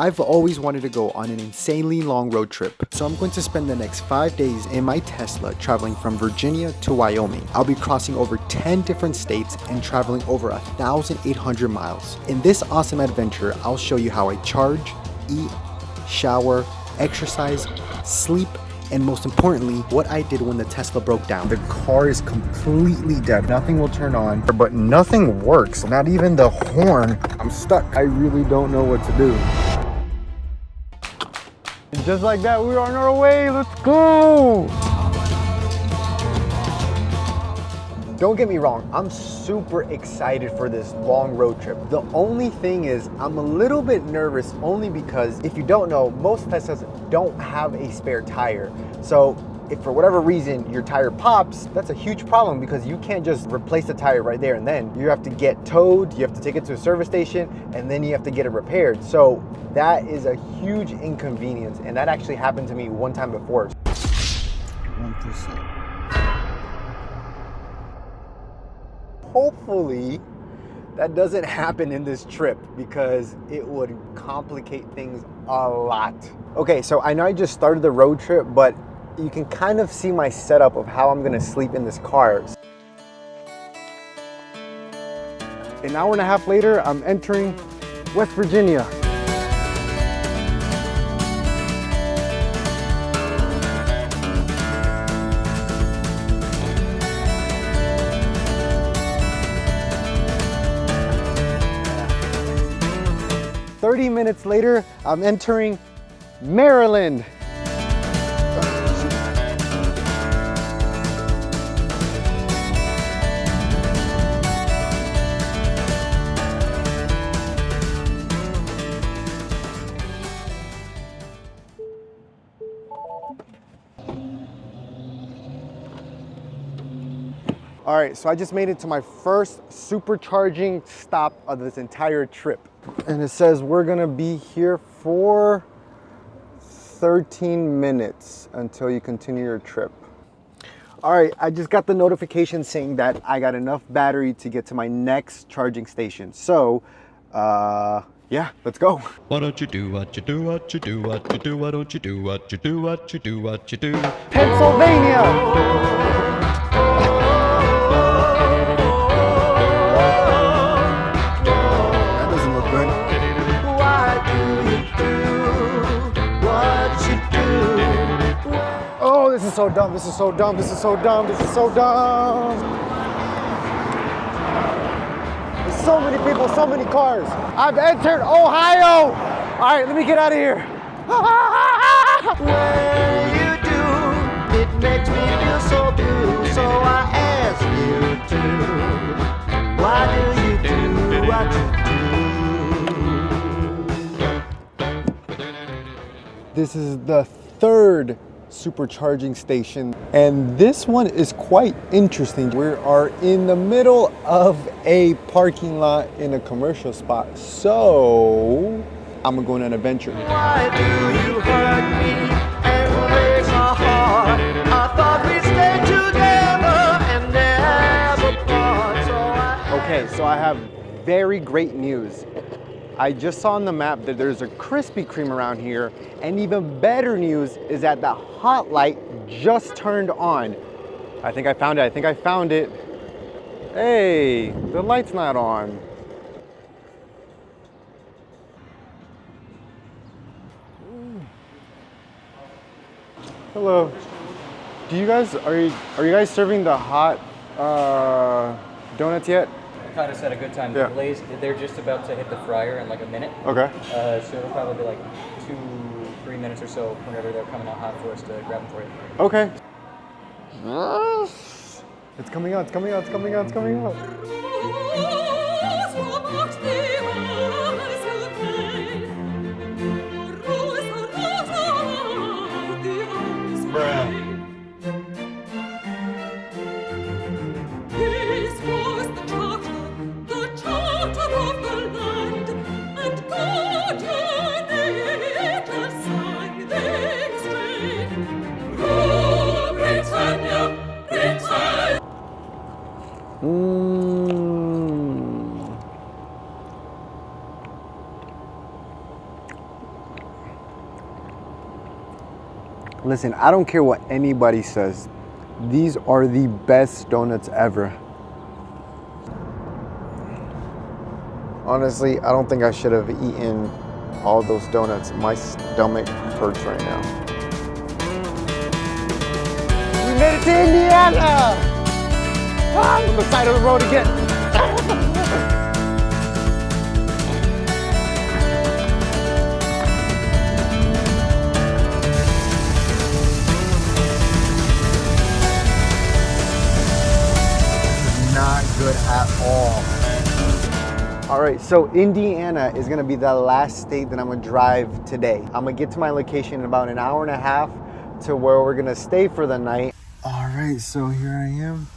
I've always wanted to go on an insanely long road trip, so I'm going to spend the next 5 days in my Tesla traveling from Virginia to Wyoming. I'll be crossing over 10 different states and traveling over 1,800 miles. In this awesome adventure, I'll show you how I charge, eat, shower, exercise, sleep, and most importantly, what I did when the Tesla broke down. The car is completely dead. Nothing will turn on, but nothing works. Not even the horn. I'm stuck. I really don't know what to do. And just like that, we're on our way. Let's go. Don't get me wrong, I'm super excited for this long road trip. The only thing is, I'm a little bit nervous only because if you don't know, most Teslas don't have a spare tire. So if for whatever reason your tire pops, that's a huge problem because you can't just replace the tire right there and then. You have to get towed, you have to take it to a service station, and then you have to get it repaired. So that is a huge inconvenience, and that actually happened to me one time before. 1%. Hopefully that doesn't happen in this trip because it would complicate things a lot. Okay, so I know I just started the road trip, but you can kind of see my setup of how I'm gonna sleep in this car. An hour and a half later, I'm entering West Virginia. "30 minutes later, I'm entering Maryland. All right, so I just made it to my first supercharging stop of this entire trip. And it says we're gonna be here for 13 minutes until you continue your trip. All right, I just got the notification saying that I got enough battery to get to my next charging station. So, yeah, let's go. Why don't you do what you do, what you do, what you do, why don't you do what you do, what you do, what you do? Pennsylvania! Oh, this is so dumb, this is so dumb, this is so dumb, this is so dumb. There's so many people, so many cars. I've entered Ohio. All right, let me get out of here. When you do, it makes me feel so blue. So I ask you to, why do you do what you do? This is the third supercharging station, and this one is quite interesting. We are in the middle of a parking lot in a commercial spot, so I'm gonna go on an adventure. Why do you hurt me and break my heart? I thought we'd stay together and never part. Okay, so I have very great news. I just saw on the map that there's a Krispy Kreme around here, and even better news is that the hot light just turned on. I think I found it, Hey, the light's not on. Hello. Do you guys, are you guys serving the hot donuts yet? Kind of set a good time. The glaze, they're just about to hit the fryer in like a minute. Okay. So it'll probably be like 2-3 minutes or so whenever they're coming out hot for us to grab them for you. Okay. It's coming out, it's coming out, it's coming out, it's coming out. Bruh. Listen, I don't care what anybody says. These are the best donuts ever. Honestly, I don't think I should have eaten all those donuts. My stomach hurts right now. We made it to Indiana! I'm on the side of the road again. Not good at all. All right, so Indiana is gonna be the last state that I'm gonna drive today. I'm gonna get to my location in about an hour and a half to where we're gonna stay for the night. All right, so here I am,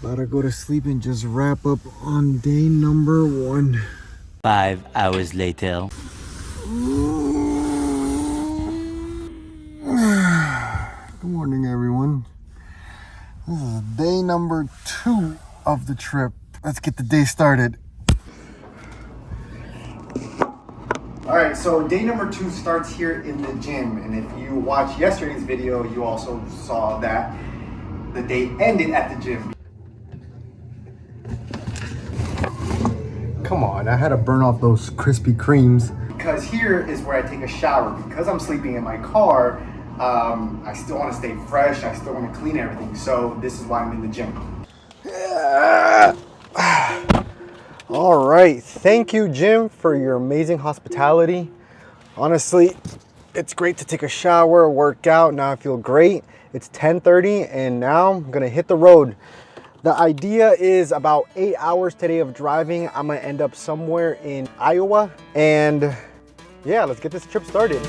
about to go to sleep and just wrap up on day number 1. 5 hours later. Good morning, everyone. This is day number 2 of the trip. Let's get the day started. All right, so day number 2 starts here in the gym. And if you watched yesterday's video, you also saw that the day ended at the gym. Come on, I had to burn off those Krispy Kremes. Because here is where I take a shower. Because I'm sleeping in my car, I still want to stay fresh. I still want to clean everything. So this is why I'm in the gym. All right, thank you, gym, for your amazing hospitality. Honestly, it's great to take a shower, work out. Now I feel great. It's 10:30 and now I'm gonna hit the road. The idea is about 8 hours today of driving. I'm gonna end up somewhere in Iowa. And yeah, let's get this trip started.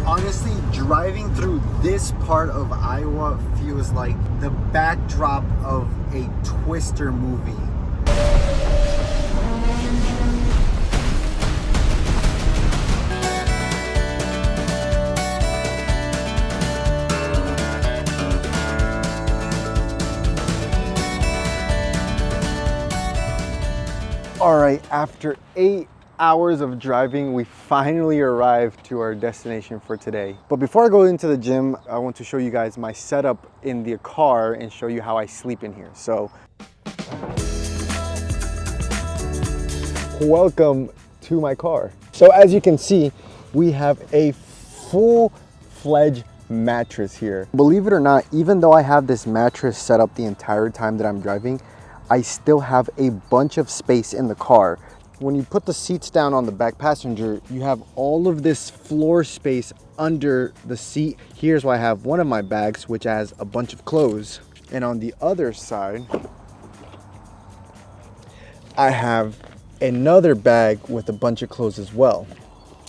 Honestly, driving through this part of Iowa feels like the backdrop of a Twister movie. All right, after 8 hours of driving, we finally arrived to our destination for today. But before I go into the gym, I want to show you guys my setup in the car and show you how I sleep in here. So, welcome to my car. So as you can see, we have a full-fledged mattress here. Believe it or not, even though I have this mattress set up the entire time that I'm driving, I still have a bunch of space in the car. When you put the seats down on the back passenger, you have all of this floor space under the seat. Here's why I have one of my bags, which has a bunch of clothes. And on the other side, I have another bag with a bunch of clothes as well.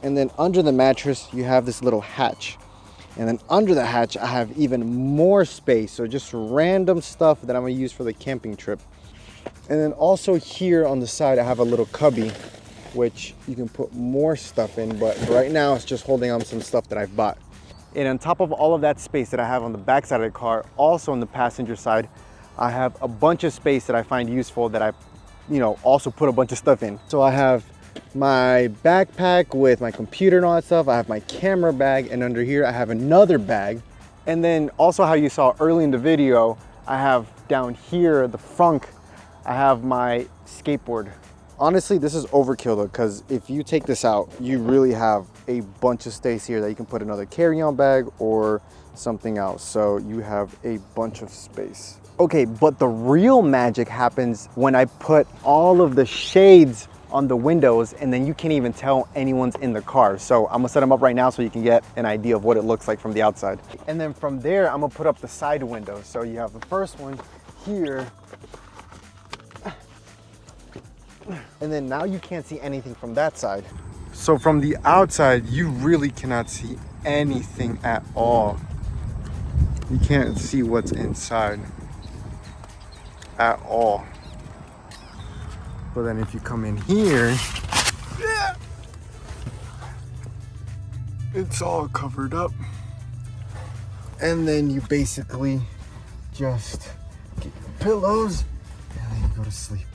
And then under the mattress, you have this little hatch. And then under the hatch, I have even more space. So just random stuff that I'm gonna use for the camping trip. And then also here on the side, I have a little cubby, which you can put more stuff in, but right now it's just holding on some stuff that I've bought. And on top of all of that space that I have on the back side of the car, also on the passenger side, I have a bunch of space that I find useful that I, also put a bunch of stuff in. So I have my backpack with my computer and all that stuff. I have my camera bag, and under here I have another bag. And then also how you saw early in the video, I have down here, the front, I have my skateboard. Honestly, this is overkill though, because if you take this out, you really have a bunch of space here that you can put another carry-on bag or something else. So you have a bunch of space. Okay, but the real magic happens when I put all of the shades on the windows, and then you can't even tell anyone's in the car. So I'm gonna set them up right now so you can get an idea of what it looks like from the outside. And then from there, I'm gonna put up the side windows. So you have the first one here, and then now you can't see anything from that side. So from the outside, you really cannot see anything at all. You can't see what's inside at all. But then if you come in here, it's all covered up. and then you basically just get your pillows and then you go to sleep.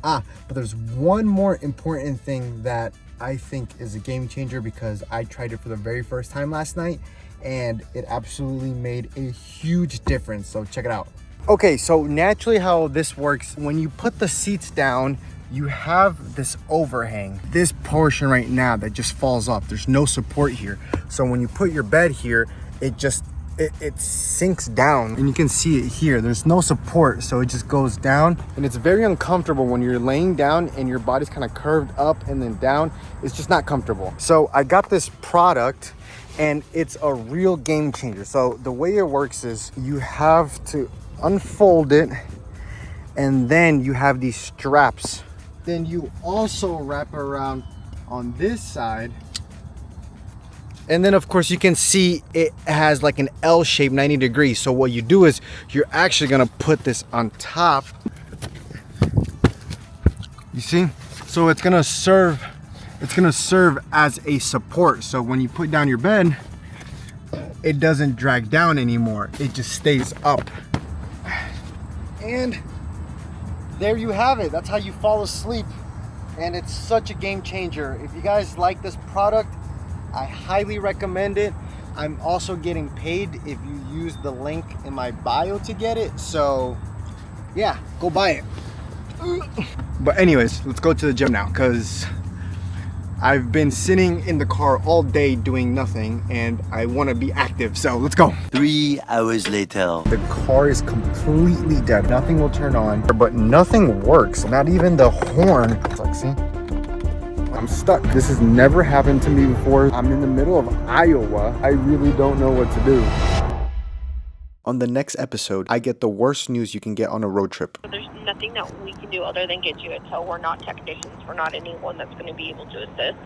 But there's one more important thing that I think is a game changer, because I tried it for the very first time last night and it absolutely made a huge difference. So check it out. Okay, so naturally how this works, when you put the seats down, you have this overhang, this portion right now that just falls off. There's no support here. So when you put your bed here, it sinks down, and you can see it here. There's no support, so it just goes down, and it's very uncomfortable when you're laying down and your body's kind of curved up and then down. It's just not comfortable. So I got this product and it's a real game changer. So the way it works is you have to unfold it, and then you have these straps. Then you also wrap around on this side, and then of course you can see it has like an L shape, 90 degrees. So what you do is you're actually gonna put this on top. You see? So it's gonna serve as a support. So when you put down your bed, it doesn't drag down anymore. It just stays up. And there you have it. That's how you fall asleep. And it's such a game changer. If you guys like this product, I highly recommend it. I'm also getting paid if you use the link in my bio to get it. So yeah, go buy it. But anyways, let's go to the gym now, because I've been sitting in the car all day doing nothing and I want to be active. So let's go. 3 hours later. The car is completely dead. Nothing will turn on, but nothing works. Not even the horn. It's like, see? I'm stuck. This has never happened to me before. I'm in the middle of Iowa. I really don't know what to do. On the next episode, I get the worst news you can get on a road trip. There's nothing that we can do other than get you a tow. We're not technicians. We're not anyone that's going to be able to assist.